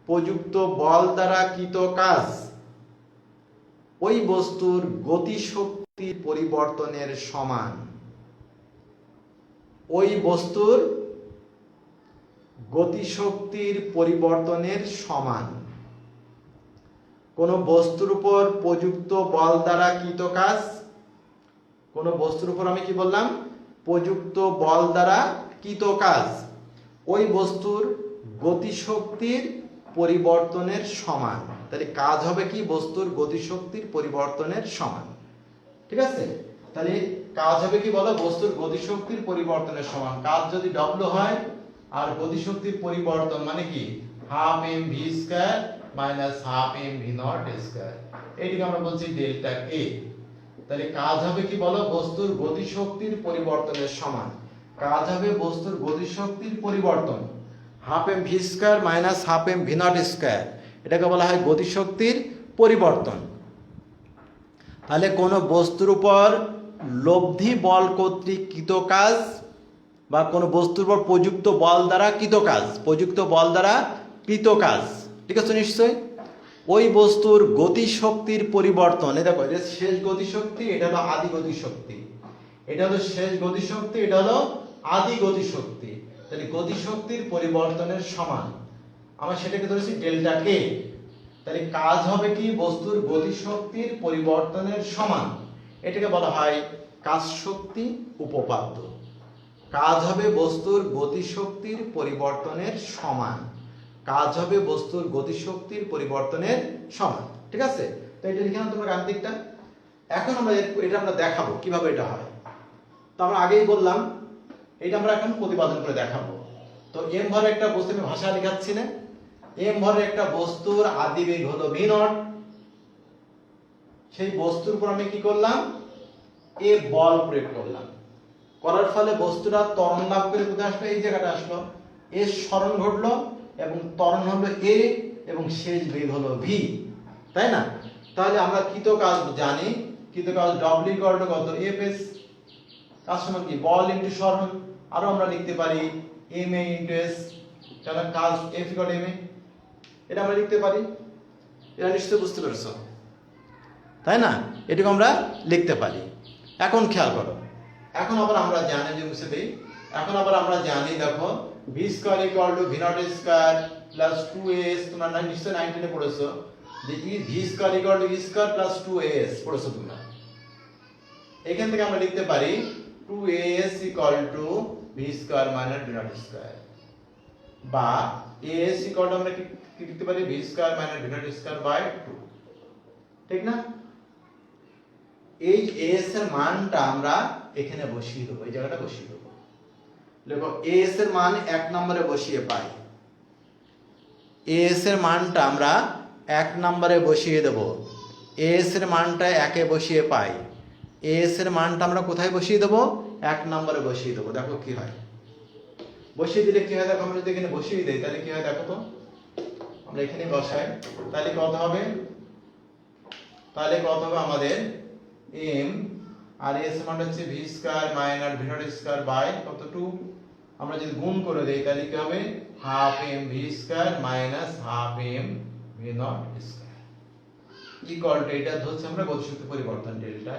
Speaker 1: প্রযুক্ত বল দ্বারা কৃত কাজ ওই বস্তুর গতিশক্তির পরিবর্তনের সমান। ওই বস্তুর গতিশক্তির পরিবর্তনের সমান। কোন বস্তুর উপর প্রযুক্ত বল দ্বারা কৃত কাজ, কোন বস্তুর উপর আমি কি বললাম, প্রযুক্ত বল দ্বারা কৃত কাজ ওই বস্তুর গতিশক্তির পরিবর্তনের সমান। তাহলে কাজ হবে কি, বস্তুর গতিশক্তির পরিবর্তনের সমান। ঠিক আছে, তাহলে কাজ হবে কি বলো, বস্তুর গতিশক্তির পরিবর্তনের সমান। কাজ যদি ডব্লিউ হয়, আর গতিশক্তির পরিবর্তন মানে কি, half M V square minus half M v not square, এইটাকে আমরা বলছি ডেল্টা এ। তাহলে কাজ হবে কি বলো, বস্তুর গতিশক্তির পরিবর্তনের সমান। কাজ হবে বস্তুর গতিশক্তির পরিবর্তন, half M V square minus half M v not square, এটাকে বলা হয় গতিশক্তির পরিবর্তন। তাহলে কোন বস্তুর উপর লব্ধি বল কর্তৃক কৃত কাজ, বা কোন বস্তুর উপর প্রযুক্ত বল দ্বারা কৃত কাজ, প্রযুক্ত বল দ্বারা কৃত কাজ, ঠিক আছে নিশ্চয়, ওই বস্তুর গতিশক্তির পরিবর্তন। এটা দেখো, এটা শেষ গতিশক্তি, এটা হলো আদি গতিশক্তি, এটা হলো শেষ গতিশক্তি, এটা হলো আদি গতিশক্তি। তাহলে গতিশক্তির পরিবর্তনের সমান, আমরা সেটাকে ধরেছি ডেল্টা কে। তাহলে কাজ হবে কি, বস্তুর গতিশক্তির পরিবর্তনের সমান, এটাকে বলা হয় কাজ শক্তি উপপাদ্য। কাজ হবে বস্তুর গতিশক্তির পরিবর্তনের সমান, কাজ হবে বস্তুর গতিশক্তির পরিবর্তনের সমান। ঠিক আছে, তো এটা লিখে নাও তোমরা গাণিতিকটা। এখন আমরা এটা আমরা দেখাবো কিভাবে এটা হয়। তো আমরা আগেই বললাম, এটা আমরা এখন প্রতিপাদন করে দেখাবো। তো এম ভরের একটা বস্তু, আমি ভাষা লেখাচ্ছি না, এম ভরের একটা বস্তুর আদি বেগ হলো ভি নট। সেই বস্তুর উপর আমি কি করলাম, এ বল প্রয়োগ করলাম, করার ফলে বস্তুটা ত্বরণ লাভ করে কোথায় আসলো, এই জায়গাটা আসলো, এর সরণ ঘটলো, এবং ত্বরণ হলো এ, এবং শেষ বেগ হলো ভি, তাই না? তাহলে আমরা কৃত কাজ জানি, কৃত কাজ ডব্লিউ ইকুয়াল টু কত, এফ এস, কাজ সমান কি, বল ইনটু সরণ। আরো আমরা লিখতে পারি এম এ ইনটু এস, তাহলে কাজ এফ ইকুয়াল এম এ, এটা আমরা লিখতে পারি। এটা নিশ্চয়ই বুঝতে পেরেছো, তাই না? এটাকে আমরা লিখতে পারি। এখন খেয়াল করো, এখন আবার আমরা জানি, যে মুছে দেই, এখন আবার আমরা জানি, দেখো v square equal to v not square plus 2as, তোমরা নিশ্চয়ই 19 এ পড়েছো যে v square equal to u square plus 2as, পড়েছো তোমরা। এখান থেকে আমরা লিখতে পারি 2as equal to v square minus v not square, বা as ইকুয়াল টু আমরা কি লিখতে পারি, v square minus v not square by 2, ঠিক না? এই as এর মানটা আমরা এখানে বসিয়ে দেবো, এই জায়গাটা বসিয়ে দেবো। দেখো as এর মান 1 নম্বরে বসিয়ে পাই, as এর মানটা আমরা 1 নম্বরে বসিয়ে দেব। as এর মানটা 1 এ বসিয়ে পাই, as এর মানটা আমরা কোথায় বসিয়ে দেব, 1 নম্বরে বসিয়ে দেব। দেখো কি হয়, বসিয়ে দিলে কি হয়, দেখো আমরা যদি এখানে বসিয়ে দেই তাহলে কি হয়, দেখো তো, আমরা এখানে বসাই, তাহলে কত হবে, তাহলে কত হবে আমাদের m, আর s মান হচ্ছে v square minus v not square by কত 2, আমরা যদি গুণ করে দেই তাহলে কি হবে half M V square minus half M v not square equal to এটা ধরছি আমরা গতিশক্তি পরিবর্তন ডেল্টা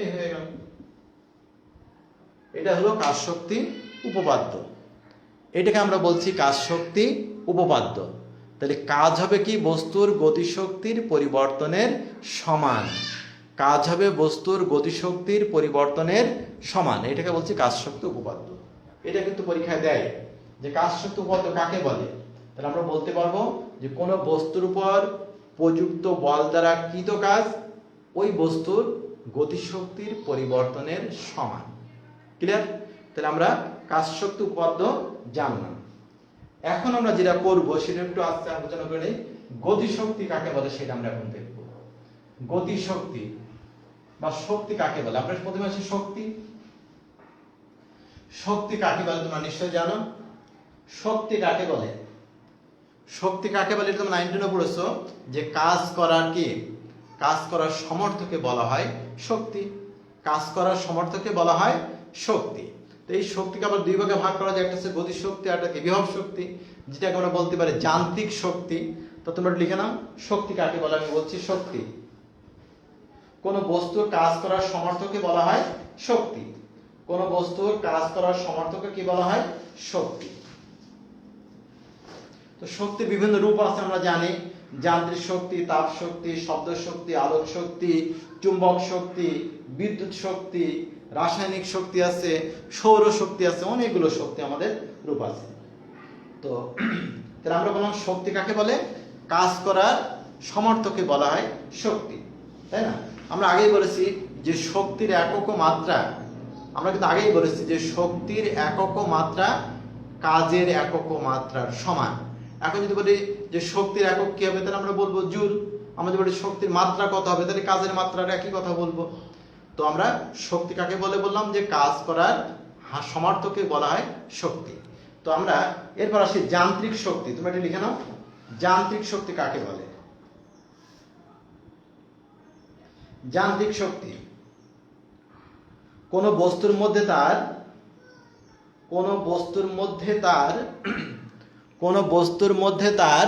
Speaker 1: এই হয়ে গেল। এটা হলো কাজ শক্তি উপপাদ্য, এটাকে আমরা বলছি কাজ শক্তি উপপাদ্য। তাহলে কাজ হবে কি বস্তুর গতিশক্তির পরিবর্তনের সমান, কাজ হবে বস্তুর গতিশক্তির পরিবর্তনের সমান, এটাকে বলছি কাজ শক্তি উপপাদ্য। এটা কিন্তু পরীক্ষায় দেয় যে কাজ শক্তি উপপাদ্য কাকে বলে। তাহলে আমরা বলতে পারবো যে কোনো বস্তুর উপর প্রযুক্ত বল দ্বারা কৃত কাজ ওই বস্তুর গতিশক্তির পরিবর্তনের সমান। ক্লিয়ার? তাহলে আমরা কাজ শক্তি উপপাদ্য জানলাম। এখন আমরা যেটা করবো সেটা একটু আস্তে আলোচনা করে গতিশক্তি কাকে বলে সেটা আমরা এখন দেখব। গতিশক্তি বা শক্তি কাকে বলে? আমরা প্রথমে আসি শক্তি। শক্তি কাকে বলে তোমরা নিশ্চয় জানো। শক্তি কাকে বলে? শক্তি কাকে বলে তোমরা 19 পড়েছো যে কাজ করার কি, কাজ করার সমর্থকে বলা হয় শক্তি। কাজ করার সমর্থকে বলা হয় শক্তি। তো এই শক্তিকে আবার দুই ভাগে ভাগ করা যায়, একটা হচ্ছে গতিশক্তি আর একটা বিভব শক্তি, যেটাকে আমরা বলতে পারি যান্ত্রিক শক্তি। তো তোমরা লিখে নাও শক্তি কাকে বলে। আমি বলছি শক্তি কোন বস্তুর কাজ করার সমর্থকে বলা হয় শক্তি। কোন বস্তুর কাজ করার সমর্থকে কি বলা হয়? শক্তি। তো শক্তির বিভিন্ন রূপ আছে আমরা জানি, যান্ত্রিক শক্তি, তাপ শক্তি, শব্দ শক্তি, আলোক শক্তি, চুম্বক শক্তি, বিদ্যুৎ শক্তি, রাসায়নিক শক্তি আছে, সৌর শক্তি আছে, অনেকগুলো শক্তি আমাদের রূপ আছে। তো তাহলে আমরা বললাম শক্তি কাকে বলে? কাজ করার সমর্থকে বলা হয় শক্তি, তাই না? আমরা আগেই বলেছি যে শক্তির একক ও মাত্রা, আমরা কিন্তু আগেই বলেছি যে শক্তির একক ও মাত্রা কাজের একক ও মাত্রার সমান। এখন যদি বলি যে শক্তির একক কি হবে, তাহলে আমরা বলবো জুল। আমরা যদি বলি শক্তির মাত্রা কত হবে, তাহলে কাজের মাত্রার একই কথা বলবো। তো আমরা শক্তি কাকে বলে বললাম যে কাজ করার সমর্থকে বলা হয় শক্তি। তো আমরা এরপর আসি যান্ত্রিক শক্তি। তুমি এটা লিখে নাও, যান্ত্রিক শক্তি কাকে বলে? যান্ত্রিক শক্তি কোন বস্তুর মধ্যে তার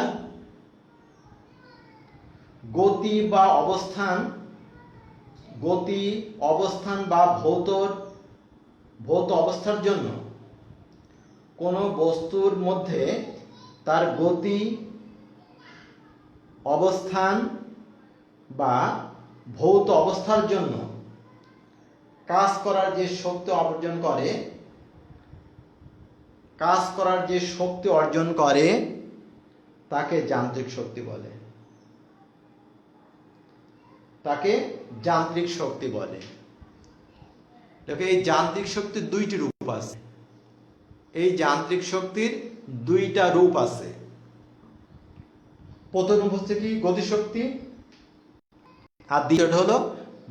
Speaker 1: গতি অবস্থান বা ভৌত অবস্থার জন্য, কোন বস্তুর মধ্যে তার গতি অবস্থান বা ভৌত অবস্থার জন্য কাজ করার যে শক্তি অর্জন করে তাকে যান্ত্রিক শক্তি বলে। দেখো এই যান্ত্রিক শক্তির দুইটি রূপ আছে। এই যান্ত্রিক শক্তির দুইটা রূপ আছে। প্রথম রূপ হচ্ছে কি গতিশক্তি, আর দ্বিতীয়টা হলো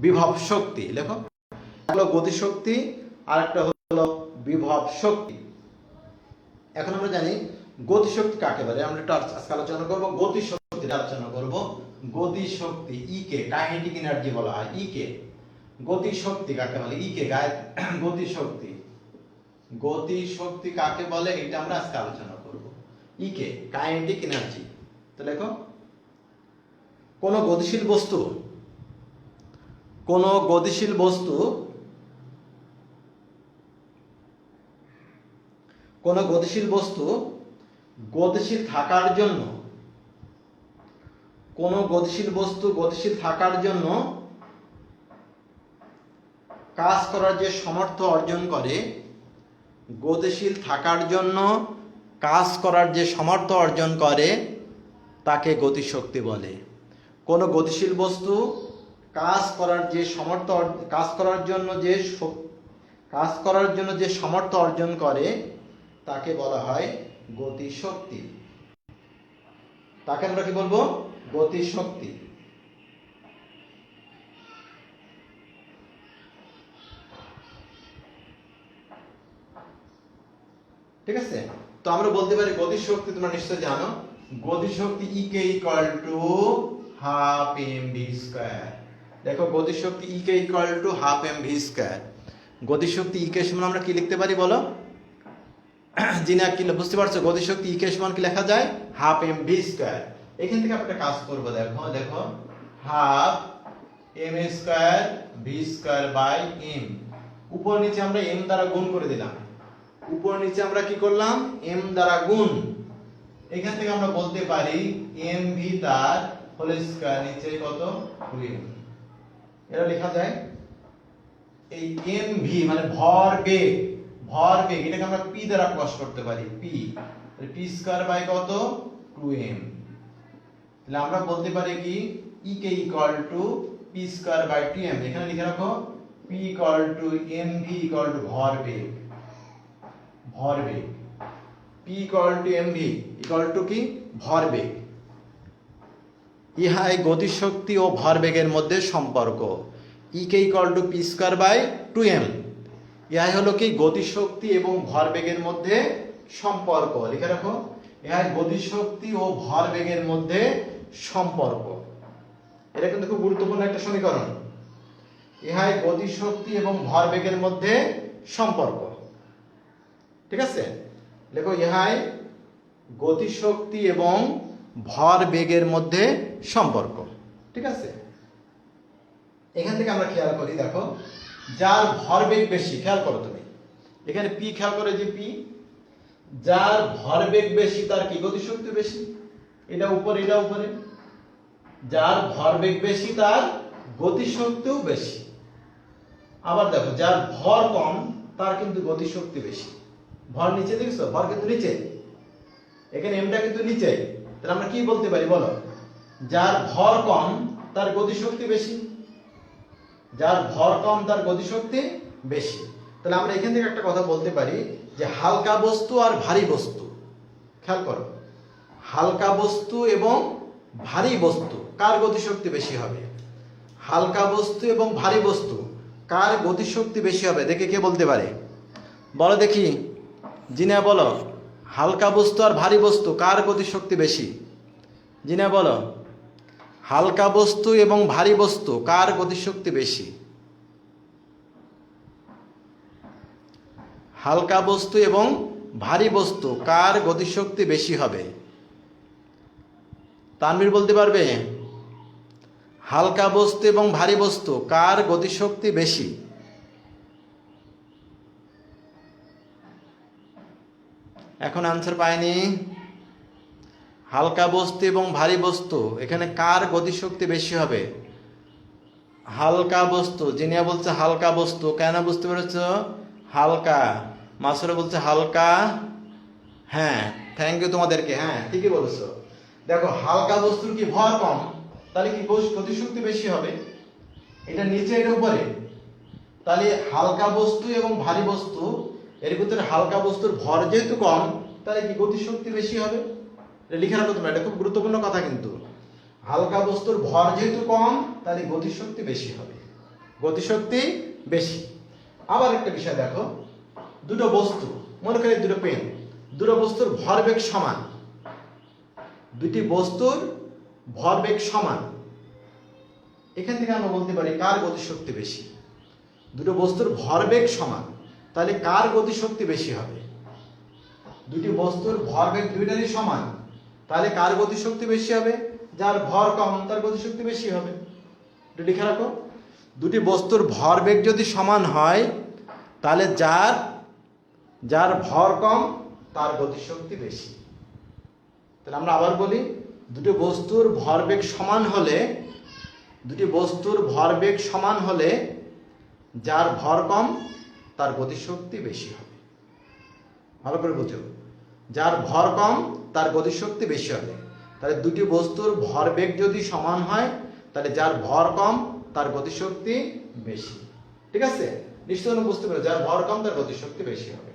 Speaker 1: বিভব শক্তি। লেখো, হলো গতিশক্তি আর একটা হলো বিভব শক্তি। এখন আমরা জানি গতিশক্তি কাকে বলে। আমরা একটু আজকে আলোচনা করবো গতিশক্তির আলোচনা করব। গতিশক্তি ইকে কাইনেটিক এনার্জি বলা হয় ইকে। গতিশক্তি কাকে বলে? ইকে গতিশক্তি কাকে বলে এটা আমরা আজকে আলোচনা করব। ইকে কাইনেটিক এনার্জি। তো লেখো, কোন গতিশীল বস্তু গতিশীল থাকার জন্য কাজ করার যে সামর্থ্য অর্জন করে, তাকে গতিশক্তি বলে। কোন গতিশীল বস্তু কাজ করার জন্য যে সামর্থ্য অর্জন করে তাকে বলা হয় গতিশক্তি। তাকে আমরা কি বলবো? গতিশক্তি। ঠিক আছে? তো আমরা বলতে পারি গতিশক্তি তোমরা নিশ্চয় জানো, গতিশক্তি E K equal to half M V square. দেখো গতিশক্তি E K equal to half M V square. গতিশক্তি ইকে সমান আমরা কি লিখতে পারি বলো? জিনা কি বুঝতে পারছো, গতিশক্তি ইকে সমান কি লেখা যায়, হাফ এম ভি স্কয়ার। এখান থেকে আমরা একটা কাজ করব, দেখো দেখো half m square v square by m, উপর নিচে আমরা এম দ্বারা গুণ করে দিলাম, উপর নিচে আমরা কি করলাম, এম দ্বারা গুণ। এখান থেকে আমরা বলতে পারি এম ভি তার হোল স্কয়ার, নিচে কত 2m, এটা লেখা যায়। এই এম ভি মানে ভরবেগ, ভরবেগ এটাকে আমরা পি দ্বারা প্রকাশ করতে পারি, পি, পি স্কয়ার বাই কত 2m। তাহলে আমরা বলতে পারি কি E K equal to P square by 2m। এখানে লিখে রাখো P equal to M V equal to ভরবেগ, ভরবেগ P equal to M V equal to কি ভরবেগ। ইহাই গতিশক্তি ও ভরবেগের মধ্যে সম্পর্ক, E K equal to P square by 2m। ইহাই হলো কি গতিশক্তি এবং ভরবেগের মধ্যে সম্পর্ক, লিখে রাখো ইহাই গতিশক্তি ও ভরবেগের মধ্যে সম্পর্ক। এটা কিন্তু খুব গুরুত্বপূর্ণ একটা সমীকরণ, ইহাই গতিশক্তি এবং ভরবেগের মধ্যে সম্পর্ক। ঠিক আছে, লেখো ইহাই গতিশক্তি এবং ভরবেগের মধ্যে সম্পর্ক। ঠিক আছে, এখান থেকে আমরা খেয়াল করি, দেখো যার ভরবেগ বেশি, খেয়াল করো তুমি এখানে পি, খেয়াল করে যে পি, যার ভরবেগ বেশি তার কি গতিশক্তি বেশি, এটা উপরে এটা উপরে, যার ভরবেগ বেশি তার গতিশক্তিও বেশি। আবার দেখো যার ভর কম তার কিন্তু গতিশক্তি বেশি, ভর নিচে দেখছো, ভর কিন্তু নিচে, এখানে এমটা কিন্তু নিচে, তাহলে আমরা কি বলতে পারি বলো, যার ভর কম তার গতিশক্তি বেশি, যার ভর কম তার গতিশক্তি বেশি। তাহলে আমরা এখান থেকে একটা কথা বলতে পারি যে হালকা বস্তু আর ভারী বস্তু, খেয়াল করো হালকা বস্তু এবং ভারী বস্তু কার গতিশক্তি বেশি হবে, হালকা বস্তু এবং ভারী বস্তু কার গতিশক্তি বেশি হবে, দেখে কে বলতে পারে, বলো দেখি জিনা বলো, হালকা বস্তু আর ভারী বস্তু কার গতিশক্তি বেশি, জিনা বলো হালকা বস্তু এবং ভারী বস্তু কার গতিশক্তি বেশি, হালকা বস্তু এবং ভারী বস্তু কার গতিশক্তি বেশি হবে, তানভীর বলতে পারবে হালকা বস্তু এবং ভারী বস্তু কার গতিশক্তি বেশি। এখন আনসার পাইনি, হালকা বস্তু এবং ভারী বস্তু এখানে কার গতিশক্তি বেশি হবে, হালকা বস্তু, জিনিয়া বলছে হালকা বস্তু, কেন বুঝতে পেরেছ, হালকা, মাসুরা বলছে হালকা, হ্যাঁ থ্যাংক ইউ তোমাদেরকে, হ্যাঁ ঠিকই বলেছো। দেখো হালকা বস্তুর কি ভর কম, তাহলে কি গতিশক্তি বেশি হবে, এটা নিচে এটা উপরে, তাহলে হালকা বস্তু এবং ভারী বস্তু এর ভিতরে হালকা বস্তুর ভর যেহেতু কম তাহলে কি গতিশক্তি বেশি হবে, এটা লিখে রাখো তোমরা, এটা খুব গুরুত্বপূর্ণ কথা কিন্তু, হালকা বস্তুর ভর যেহেতু কম তাহলে গতিশক্তি বেশি হবে, গতিশক্তি বেশি। আবার একটা বিষয় দেখো, দুটো বস্তু, মনে করি দুটো পেন, দুটো বস্তুর ভরবেগ সমান, দুটি বস্তুর ভরবেগ সমান, এখান থেকে আমরা বলতে পারি কার গতিশক্তি বেশি, দুটো বস্তুর ভরবেগ সমান তাহলে কার গতিশক্তি বেশি হবে, দুটি বস্তুর ভরবেগ দুইটারই সমান তাহলে কার গতিশক্তি বেশি হবে, যার ভর কম তার গতিশক্তি বেশি হবে। এটা লিখে রাখো, দুটি বস্তুর ভরবেগ যদি সমান হয় তাহলে যার ভর কম তার গতিশক্তি বেশি। তাহলে আমরা আবার বলি, দুটি বস্তুর ভরবেগ সমান হলে, দুটি বস্তুর ভরবেগ সমান হলে যার ভর কম তার গতিশক্তি বেশি হবে। ভালো করে বুঝো, যার ভর কম তার গতিশক্তি বেশি হবে। তাহলে দুটি বস্তুর ভরবেগ যদি সমান হয় তাহলে যার ভর কম তার গতিশক্তি বেশি। ঠিক আছে, নিশ্চয়ই বুঝতে পারো, যার ভর কম তার গতিশক্তি বেশি হবে।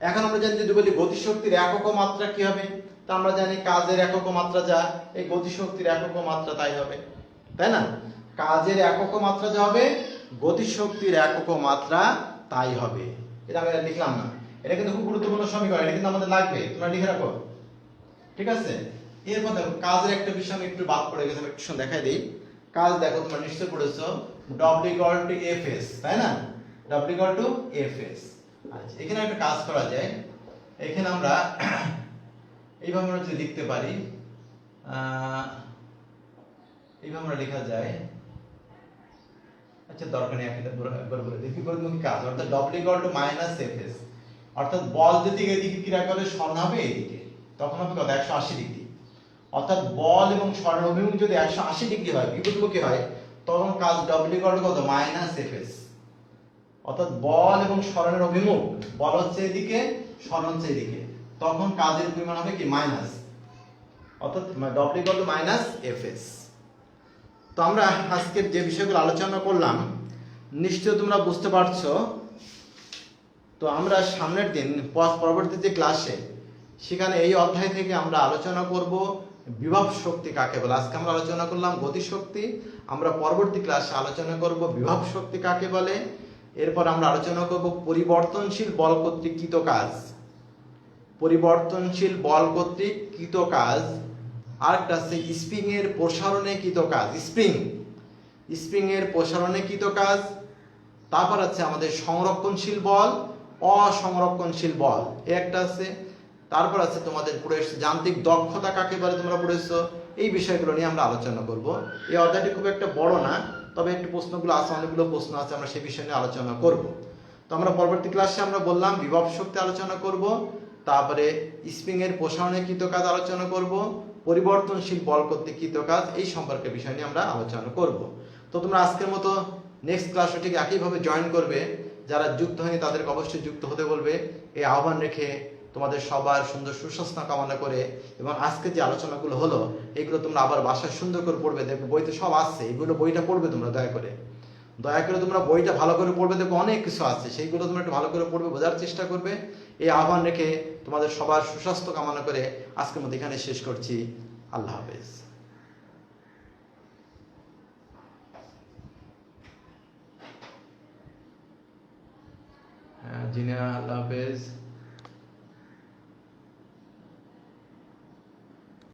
Speaker 1: এখন আমরা জানি যদি বলি গতিশক্তির একক মাত্রা কি হবে, তা আমরা জানি কাজের একক মাত্রা যা, এই গতিশক্তির একক মাত্রা তাই হবে, তাই না, কাজের একক মাত্রা যা হবে গতিশক্তির একক মাত্রা তাই হবে। এটা আমি লিখলাম না, এটা কিন্তু খুব গুরুত্বপূর্ণ সমীকরণ, এটা কিন্তু আমাদের লাগবে, তোমরা লিখে রাখো। ঠিক আছে, এরপর দেখো কাজের একটা বিষয় আমি একটু বাদ পড়ে গেছে, আমি একটু দেখাই দিই। কাজ দেখো তোমরা নিশ্চয় পড়েছো W = Fs, তাই না, W = Fs। আচ্ছা, এখানে একটা কাজ করা যায়। এখানে আমরা এইভাবে আমরা যদি লিখতে পারি, এইভাবে আমরা লেখা যায়। আচ্ছা, দরকার নেই, একবার বলে দেখি বিপরীতমুখী কাজ, অর্থাৎ W = -Fs, অর্থাৎ বল যদি এদিকে ক্রিয়া করে সরণ হবে এদিকে, তখন হবে কত 180 ডিগ্রি। অর্থাৎ বল এবং সরণের অভিমুখ যদি 180 ডিগ্রি হয়, বিপরীতমুখী হয়, তখন কাজ W = কত -Fs। অর্থাৎ বল এবং সরণের অভিমুখ, বল হচ্ছে এদিকে, সরণ হচ্ছে এদিকে, তখন কাজের পরিমাণ হবে কি মাইনাস, অর্থাৎ W = -Fs। তো আমরা আজকের যে বিষয়গুলো আলোচনা করলাম নিশ্চয়ই তোমরা বুঝতে পারছো। তো আমরা সামনের দিন পরবর্তী যে ক্লাসে, সেখানে এই অধ্যায় থেকে আমরা আলোচনা করব বিভব শক্তি কাকে বলে। আজকে আমরা আলোচনা করলাম গতিশক্তি, আমরা পরবর্তী ক্লাসে আলোচনা করব বিভব শক্তি কাকে বলে। এরপর আমরা আলোচনা করব পরিবর্তনশীল বল কর্তৃক কৃত কাজ, পরিবর্তনশীল বল কর্তৃক কৃত কাজ। আরেকটা আছে স্প্রিং এর প্রসারণে কৃত কাজ, স্প্রিং এর প্রসারণে কৃত কাজ। তারপর আছে আমাদের সংরক্ষণশীল বল, অসংরক্ষণশীল বল, একটা আছে। তারপর আছে তোমাদের পড়ে এসেছে যান্ত্রিক দক্ষতা কাকে বলে, তোমরা পড়েছো। এই বিষয়গুলো নিয়ে আমরা আলোচনা করব। এই অধ্যায়টি খুব একটা বড় না, তবে একটু প্রশ্নগুলো আছে, অনেকগুলো প্রশ্ন আছে, আমরা সেই বিষয় নিয়ে আলোচনা করব। তো আমরা পরবর্তী ক্লাসে আমরা বললাম বিভব শক্তি আলোচনা করব, তারপরে স্প্রিং এর প্রসারণে কৃত কাজ আলোচনা করব, পরিবর্তনশীল বল কর্তৃক কৃত কাজ, এই সম্পর্কে বিষয় নিয়ে আমরা আলোচনা করব। তো তোমরা আজকের মতো নেক্সট ক্লাসে ঠিক একইভাবে জয়েন করবে। যারা যুক্ত হয়নি তাদেরকে অবশ্যই যুক্ত হতে বলবে। এই আহ্বান রেখে তোমাদের সবার সুন্দর সুস্বাস্থ্য কামনা করে, এবং আজকে যে আলোচনাগুলো হলো এগুলো তোমরা আবার বাসায় সুন্দর করে পড়বে, দেখবে বইতে সব আছে, এগুলো বইটা পড়বে তোমরা দয়া করে তোমরা বইটা ভালো করে পড়বে, দেখবে অনেক কিছু আছে, সেইগুলো তোমরা একটু ভালো করে পড়বে, বোঝার চেষ্টা করবে। এই আহ্বান রেখে তোমাদের সবার সুস্বাস্থ্য কামনা করে আজকের মতো এখানে শেষ করছি। আল্লাহ হাফেজ। জিনা, আল্লাহ হাফেজ।